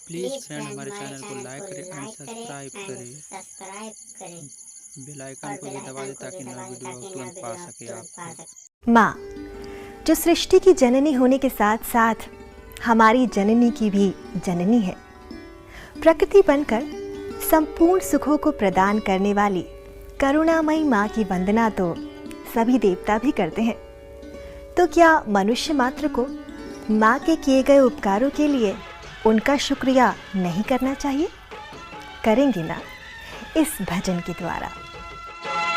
Please friend हमारे channel को like करें एंड सब्सक्राइब करें। बेल आइकन को भी दबा दें ताकि नया वीडियो तुरंत पा सके आप। माँ जो सृष्टि की जननी होने के साथ साथ हमारी जननी की भी जननी है। प्रकृति बनकर संपूर्ण सुखों को प्रदान करने वाली करुणामयी माँ की वंदना तो सभी देवता भी करते हैं, तो क्या मनुष्य मात्र को माँ के किए गए उपकारों के लिए उनका शुक्रिया नहीं करना चाहिए? करेंगे ना इस भजन के द्वारा।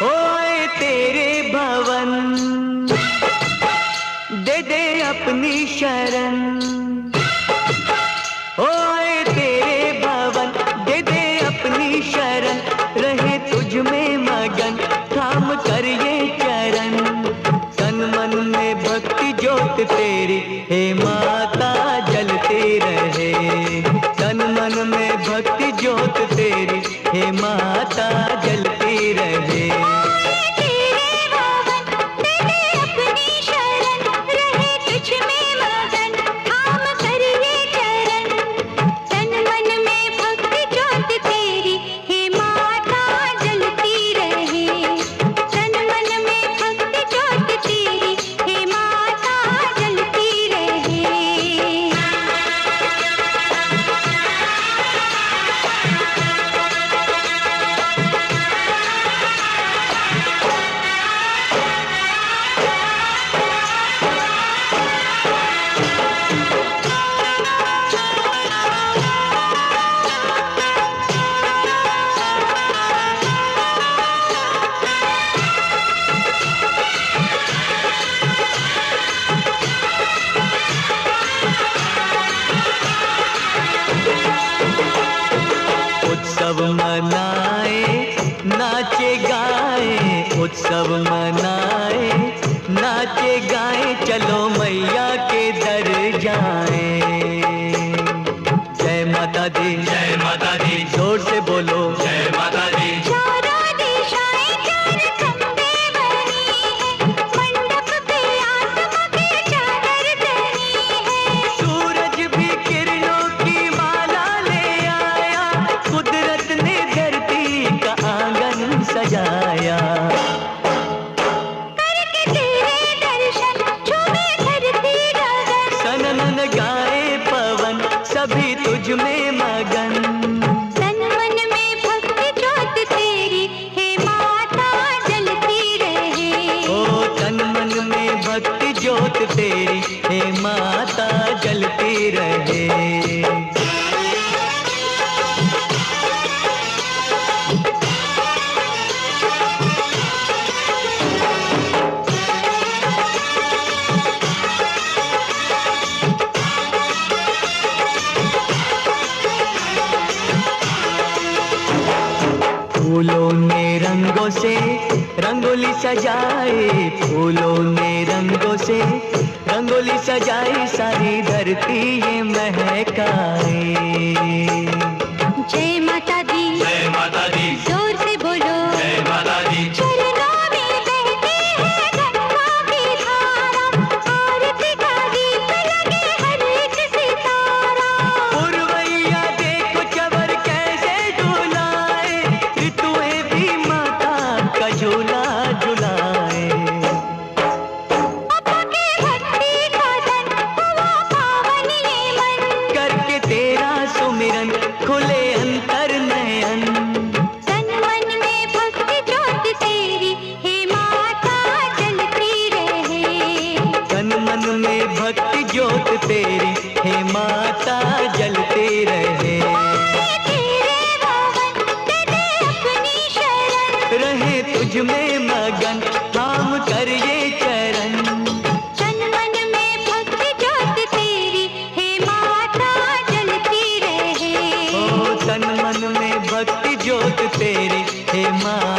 ओए तेरे भवन दे दे अपनी शरण, ओए तेरे भवन दे दे अपनी शरण, रहे तुझ में मगन थाम कर ये चरण, तन मन में भक्ति ज्योत तेरी हे माता जलती रहे, तन मन में भक्ति ज्योत तेरी हे माता जलती रहे। उत्सव मनाए नाचे गाए, उत्सव मनाए नाचे गाए, चलो मैया के दर जाए। जय माता दी, जय माता दी, जोर से बोलो जय माता दी। सजाया करके तेरे दर्शन झूमे धरती गगन, सनन गाए पवन सभी तुझ में मगन, तन मन में भक्ति ज्योत तेरी हे माता जलती रहे, ओ तन मन में भक्ति ज्योत तेरी हे माता जलती रहे। फूलों ने रंगों से रंगोली सजाए, फूलों ने रंगों से रंगोली सजाई, सारी धरती ये महकाए। जय माता दी, जय माता दी, जोर से बोलो जय माता दी। चरणों में बहती है गंगा की धारा, आरती का दीप लगे हर एक सितारा, पुरवैया देखो चवर कैसे डुलाए, ऋतुएं भी माता का झूला झुलाए। भक्ति का धन हुआ पावन ये मन, करके तेरा सुमिरन खुले अंतर नयन, तन मन में भक्ति ज्योत तेरी हे माता जलती रहे, तन मन में भक्ति ज्योत तेरी हे माता जलती रहे। तेरे भवन दे दे अपनी शरण, रहे तुझ में मगन थाम कर ये चरण, तन मन में भक्ति ज्योत तेरी हे माता जलती रहे, ओ तन मन में भक्ति ज्योत तेरी हे माता